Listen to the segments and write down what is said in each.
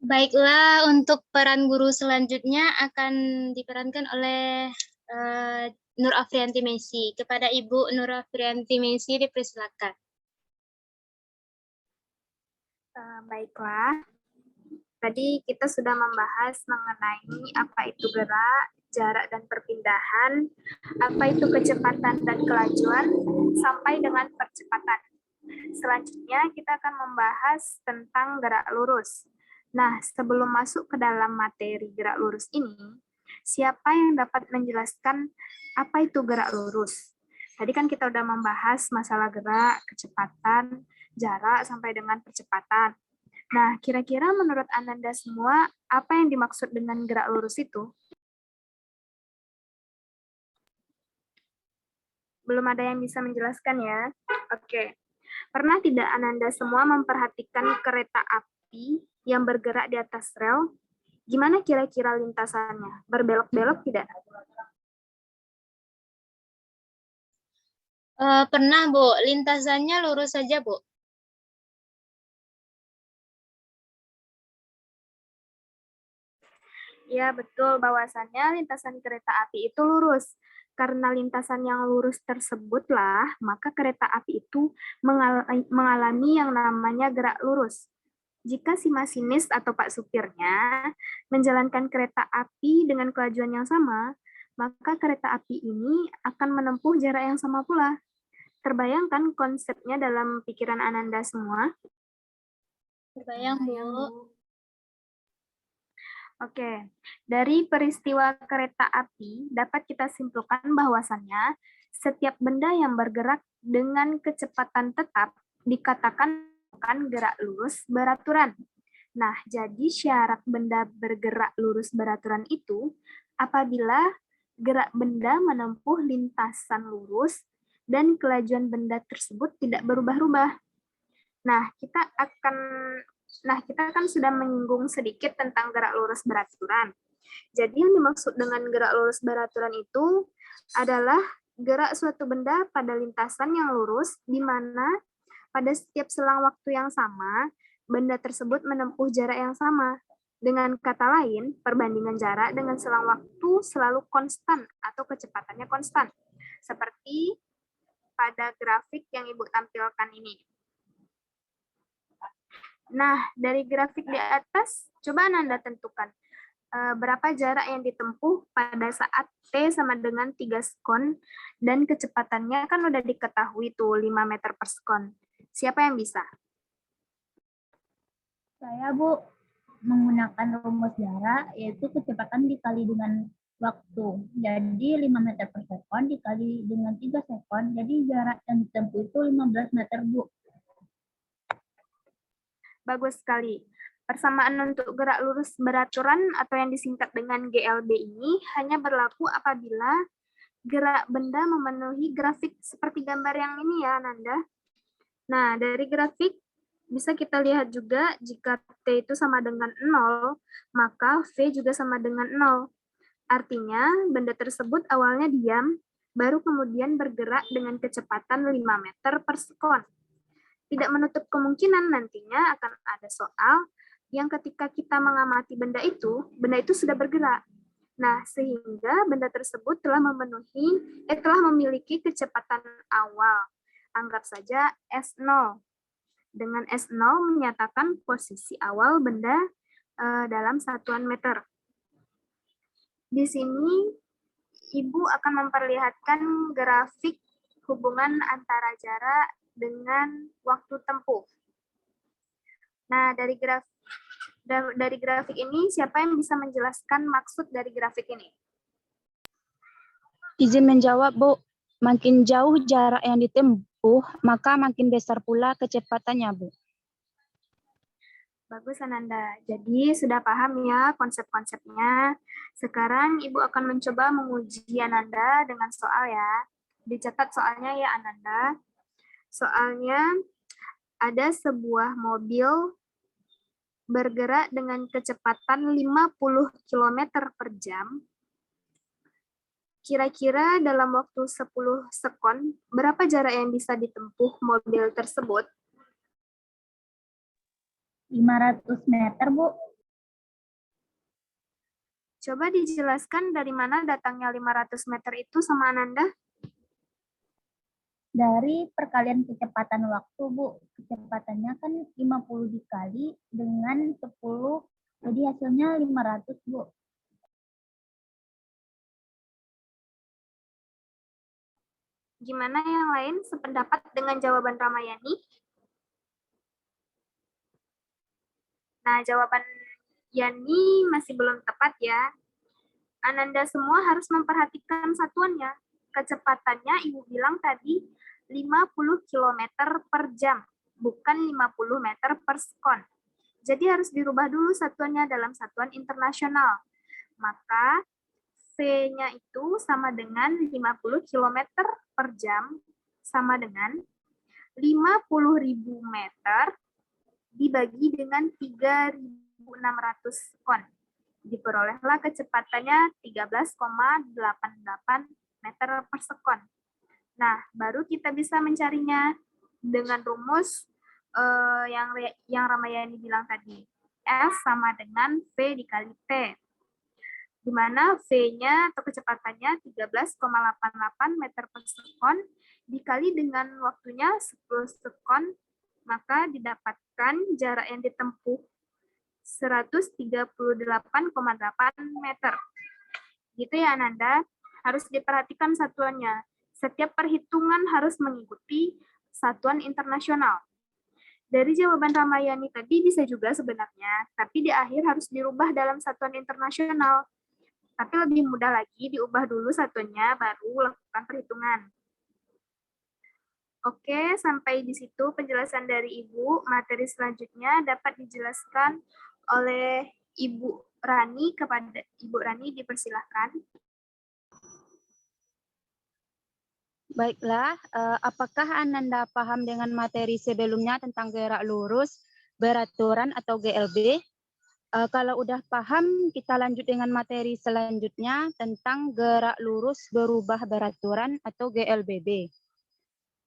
Baiklah, untuk peran guru selanjutnya akan diperankan oleh Nur Afrianti Messi. Kepada Ibu Nur Afrianti Messi dipersilakan. Baiklah, tadi kita sudah membahas mengenai apa itu gerak, jarak dan perpindahan, apa itu kecepatan dan kelajuan, sampai dengan percepatan. Selanjutnya kita akan membahas tentang gerak lurus. Nah, sebelum masuk ke dalam materi gerak lurus ini, siapa yang dapat menjelaskan apa itu gerak lurus? Tadi kan kita udah membahas masalah gerak, kecepatan, jarak, sampai dengan percepatan. Nah, kira-kira menurut Ananda semua, apa yang dimaksud dengan gerak lurus itu? Belum ada yang bisa menjelaskan ya? Oke. Pernah tidak Ananda semua memperhatikan kereta api yang bergerak di atas rel? Gimana kira-kira lintasannya? Berbelok-belok tidak? Pernah, Bu. Lintasannya lurus saja, Bu. Ya, betul. Bahwasannya lintasan kereta api itu lurus. Karena lintasan yang lurus tersebutlah, maka kereta api itu mengalami yang namanya gerak lurus. Jika si masinis atau Pak supirnya menjalankan kereta api dengan kelajuan yang sama, maka kereta api ini akan menempuh jarak yang sama pula. Terbayangkan konsepnya dalam pikiran Ananda semua? Terbayang, Bu. Oke, dari peristiwa kereta api dapat kita simpulkan bahwasannya setiap benda yang bergerak dengan kecepatan tetap dikatakan gerak lurus beraturan. Nah, jadi syarat benda bergerak lurus beraturan itu apabila gerak benda menempuh lintasan lurus dan kelajuan benda tersebut tidak berubah-ubah. Nah, kita kan sudah menyinggung sedikit tentang gerak lurus beraturan. Jadi yang dimaksud dengan gerak lurus beraturan itu adalah gerak suatu benda pada lintasan yang lurus di mana pada setiap selang waktu yang sama, benda tersebut menempuh jarak yang sama. Dengan kata lain, perbandingan jarak dengan selang waktu selalu konstan atau kecepatannya konstan. Seperti pada grafik yang Ibu tampilkan ini. Nah, dari grafik di atas, coba Anda tentukan berapa jarak yang ditempuh pada saat T sama dengan 3 sekon, dan kecepatannya kan udah diketahui tuh 5 meter per sekon. Siapa yang bisa? Saya, Bu, menggunakan rumus jarak, yaitu kecepatan dikali dengan waktu. Jadi 5 meter per sekon dikali dengan 3 sekon, jadi jarak yang ditempuh itu 15 meter, Bu. Bagus sekali. Persamaan untuk gerak lurus beraturan atau yang disingkat dengan GLB ini hanya berlaku apabila gerak benda memenuhi grafik seperti gambar yang ini ya, Nanda. Nah, dari grafik bisa kita lihat juga jika T itu sama dengan 0, maka V juga sama dengan 0. Artinya, benda tersebut awalnya diam, baru kemudian bergerak dengan kecepatan 5 meter per sekon. Tidak menutup kemungkinan nantinya akan ada soal yang ketika kita mengamati benda itu sudah bergerak. Nah, sehingga benda tersebut telah memiliki kecepatan awal. Anggap saja S0. Dengan S0 menyatakan posisi awal benda dalam satuan meter. Di sini, Ibu akan memperlihatkan grafik hubungan antara jarak dengan waktu tempuh. Nah, dari grafik ini, siapa yang bisa menjelaskan maksud dari grafik ini? Izin menjawab, Bu. Makin jauh jarak yang ditempuh, maka makin besar pula kecepatannya, Bu. Bagus, Ananda. Jadi sudah paham ya konsep-konsepnya. Sekarang Ibu akan mencoba menguji Ananda dengan soal ya. Dicatat soalnya ya, Ananda. Soalnya ada sebuah mobil bergerak dengan kecepatan 50 km per jam. Kira-kira dalam waktu 10 sekon, berapa jarak yang bisa ditempuh mobil tersebut? 500 meter, Bu. Coba dijelaskan dari mana datangnya 500 meter itu sama Ananda? Dari perkalian kecepatan waktu, Bu. Kecepatannya kan 50 dikali dengan 10, jadi hasilnya 500, Bu. Gimana yang lain sependapat dengan jawaban Ramayani? Nah, jawaban Yani masih belum tepat ya. Ananda semua harus memperhatikan satuannya. Kecepatannya Ibu bilang tadi 50 km per jam, bukan 50 meter per sekon. Jadi harus dirubah dulu satuannya dalam satuan internasional. Maka V-nya itu sama dengan 50 km per jam sama dengan 50.000 meter dibagi dengan 3.600 kon. Diperolehlah kecepatannya 13,88 meter per sekon. Nah, baru kita bisa mencarinya dengan rumus yang Ramayani bilang tadi. F sama dengan V dikali T. Di mana V-nya atau kecepatannya 13,88 meter per sekon dikali dengan waktunya 10 sekon, maka didapatkan jarak yang ditempuh 138,8 meter. Gitu ya Ananda, harus diperhatikan satuannya. Setiap perhitungan harus mengikuti satuan internasional. Dari jawaban Ramayani tadi bisa juga sebenarnya, tapi di akhir harus dirubah dalam satuan internasional. Tapi lebih mudah lagi, diubah dulu satuannya, baru lakukan perhitungan. Oke, sampai di situ penjelasan dari Ibu. Materi selanjutnya dapat dijelaskan oleh Ibu Rani. Kepada Ibu Rani dipersilahkan. Baiklah, apakah Ananda paham dengan materi sebelumnya tentang gerak lurus, beraturan atau GLB? Kalau udah paham, kita lanjut dengan materi selanjutnya tentang gerak lurus berubah beraturan atau GLBB.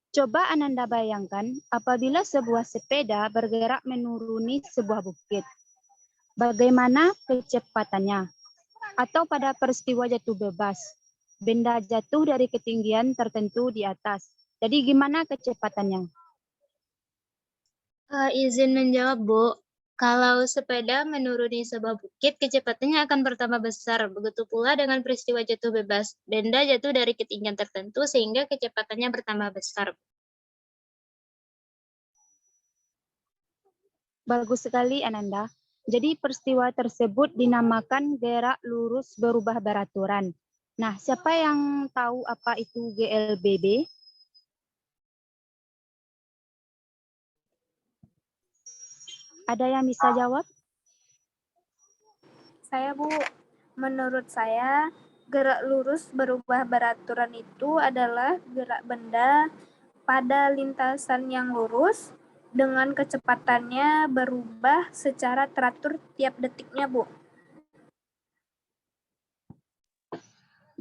Coba Ananda bayangkan apabila sebuah sepeda bergerak menuruni sebuah bukit. Bagaimana kecepatannya? Atau pada peristiwa jatuh bebas, benda jatuh dari ketinggian tertentu di atas. Jadi gimana kecepatannya? Izin menjawab, Bu. Kalau sepeda menuruni sebuah bukit, kecepatannya akan bertambah besar. Begitu pula dengan peristiwa jatuh bebas. Benda jatuh dari ketinggian tertentu sehingga kecepatannya bertambah besar. Bagus sekali Ananda. Jadi peristiwa tersebut dinamakan gerak lurus berubah beraturan. Nah, siapa yang tahu apa itu GLBB? Ada yang bisa jawab? Saya, Bu. Menurut saya, gerak lurus berubah beraturan itu adalah gerak benda pada lintasan yang lurus dengan kecepatannya berubah secara teratur tiap detiknya, Bu.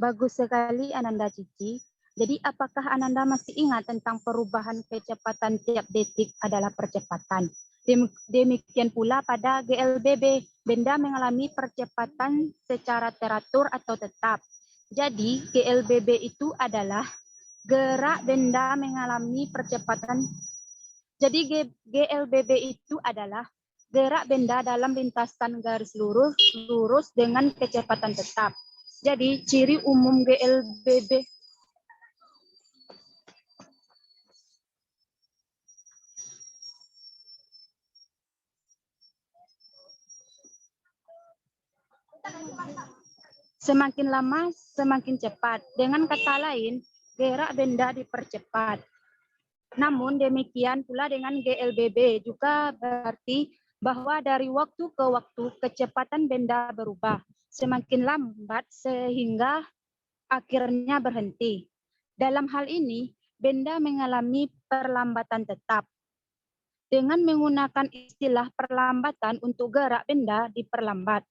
Bagus sekali Ananda Cici. Jadi apakah Ananda masih ingat tentang perubahan kecepatan tiap detik adalah percepatan? Demikian pula pada GLBB, benda mengalami percepatan secara teratur atau tetap. Jadi GLBB itu adalah gerak benda mengalami percepatan. Jadi GLBB itu adalah gerak benda dalam lintasan garis lurus dengan kecepatan tetap. Jadi ciri umum GLBB semakin lama semakin cepat. Dengan kata lain, gerak benda dipercepat. Namun demikian pula dengan GLBB juga berarti bahwa dari waktu ke waktu kecepatan benda berubah semakin lambat sehingga akhirnya berhenti. Dalam hal ini, benda mengalami perlambatan tetap. Dengan menggunakan istilah perlambatan untuk gerak benda diperlambat,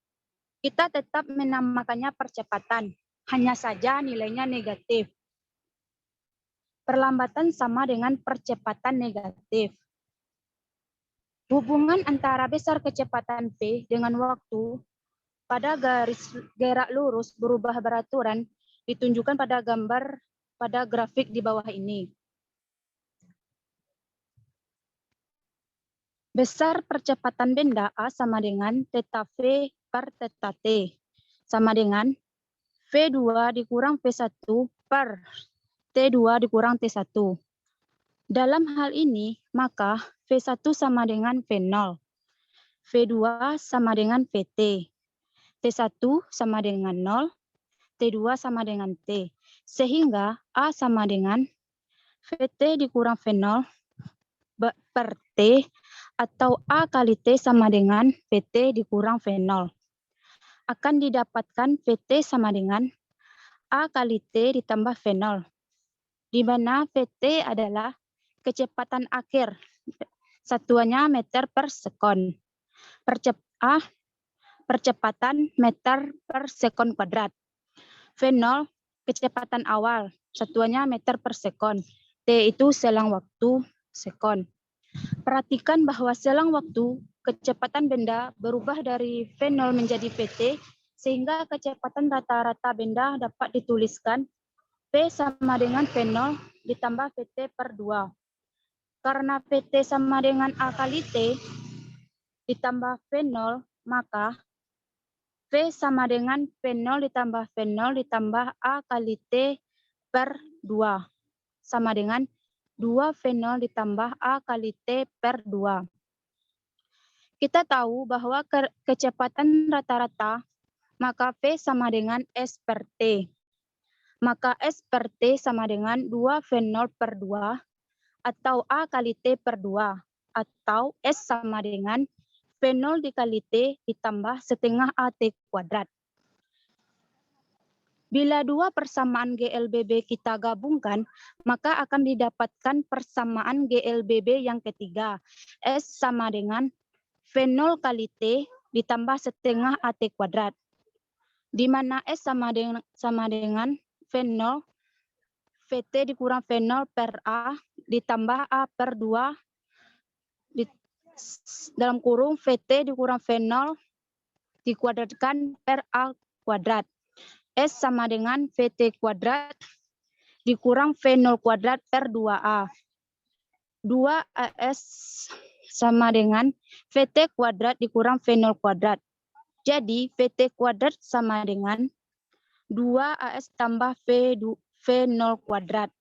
kita tetap menamakannya percepatan, hanya saja nilainya negatif. Perlambatan sama dengan percepatan negatif. Hubungan antara besar kecepatan P dengan waktu pada garis gerak lurus berubah beraturan ditunjukkan pada gambar pada grafik di bawah ini. Besar percepatan benda A sama dengan theta V per theta T sama dengan V2 dikurang V1 per T2 dikurang T1. Dalam hal ini, maka V1 sama dengan V0, V2 sama dengan VT, T1 sama dengan 0, T2 sama dengan T. Sehingga A sama dengan VT dikurang V0 per T atau A kali T sama dengan VT dikurang V0. Akan didapatkan VT sama dengan A kali T ditambah V0, di mana VT adalah kecepatan akhir, satuannya meter per sekon. Percepatan meter per sekon kuadrat. V0 kecepatan awal, satuannya meter per sekon. T itu selang waktu sekon. Perhatikan bahwa selang waktu kecepatan benda berubah dari V0 menjadi VT, sehingga kecepatan rata-rata benda dapat dituliskan V sama dengan V0 ditambah VT per 2. Karena VT sama dengan A kali T ditambah V0, maka V sama dengan V0 ditambah V0 ditambah A kali T per 2. Sama dengan 2 V0 ditambah A kali T per 2. Kita tahu bahwa kecepatan rata-rata, maka V sama dengan S per T. Maka S per T sama dengan 2 V0 per 2 atau A kali T per 2. Atau S sama dengan V0 dikali T ditambah setengah AT kuadrat. Bila dua persamaan GLBB kita gabungkan, maka akan didapatkan persamaan GLBB yang ketiga. S sama dengan V0 kali T ditambah setengah AT kuadrat. Di mana S sama dengan V0, VT dikurang V0 per A ditambah A per 2 dalam kurung VT dikurang V0 dikuadratkan per A kuadrat. S sama dengan VT kuadrat dikurang V0 kuadrat per 2A. 2AS sama dengan VT kuadrat dikurang V0 kuadrat. Jadi VT kuadrat sama dengan 2AS tambah V0 kuadrat.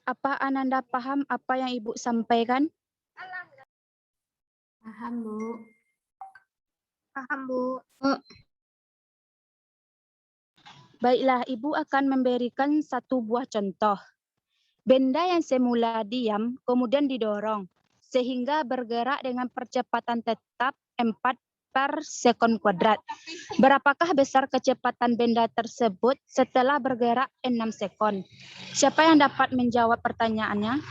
Apa Ananda paham apa yang Ibu sampaikan? Paham, Bu. Paham, Bu. Baiklah, Ibu akan memberikan satu buah contoh. Benda yang semula diam kemudian didorong sehingga bergerak dengan percepatan tetap 4 per sekon kuadrat. Berapakah besar kecepatan benda tersebut setelah bergerak 6 sekon? Siapa yang dapat menjawab pertanyaannya?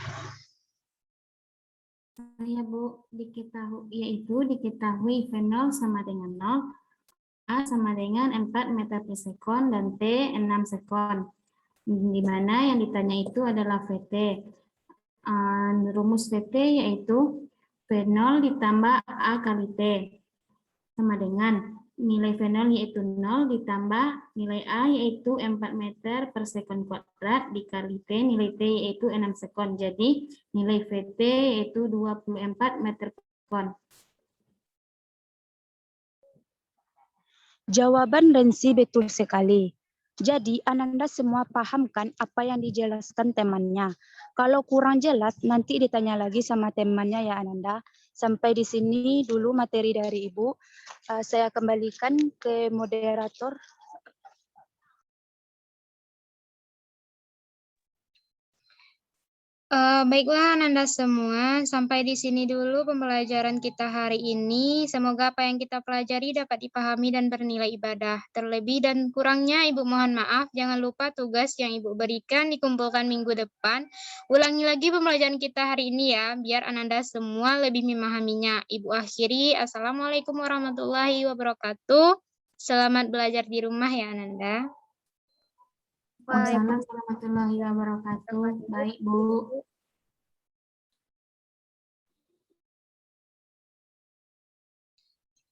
Ya Bu, diketahui V0 sama dengan 0, A sama dengan 4 meter per sekon, dan T 6 sekon. Di mana yang ditanya itu adalah VT. Rumus VT yaitu V0 ditambah A kali T. Sama dengan nilai V0 yaitu 0 ditambah nilai A yaitu 4 meter per sekon kuadrat dikali T, nilai T yaitu 6 sekon. Jadi nilai VT yaitu 24 meter per sekon. Jawaban Rensi betul sekali. Jadi Ananda semua paham kan apa yang dijelaskan temannya. Kalau kurang jelas nanti ditanya lagi sama temannya ya Ananda. Sampai di sini dulu materi dari Ibu. Saya kembalikan ke moderator. Baiklah Ananda semua, sampai di sini dulu pembelajaran kita hari ini. Semoga apa yang kita pelajari dapat dipahami dan bernilai ibadah. Terlebih dan kurangnya Ibu mohon maaf. Jangan lupa tugas yang Ibu berikan dikumpulkan minggu depan. Ulangi lagi pembelajaran kita hari ini ya, biar Ananda semua lebih memahaminya. Ibu akhiri, Assalamualaikum warahmatullahi wabarakatuh. Selamat belajar di rumah ya Ananda. Waalaikumsalam warahmatullahi wabarakatuh. Baik, Bu.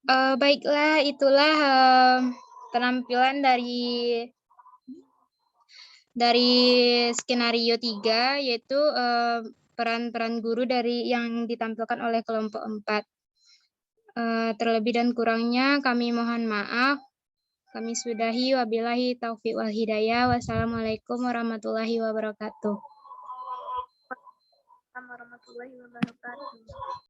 Baiklah, itulah penampilan dari skenario 3, yaitu peran-peran guru yang ditampilkan oleh kelompok 4. Terlebih dan kurangnya kami mohon maaf. Kami sudahi, wabillahi taufiq wal hidayah. Wassalamualaikum warahmatullahi wabarakatuh. Warahmatullahi wabarakatuh.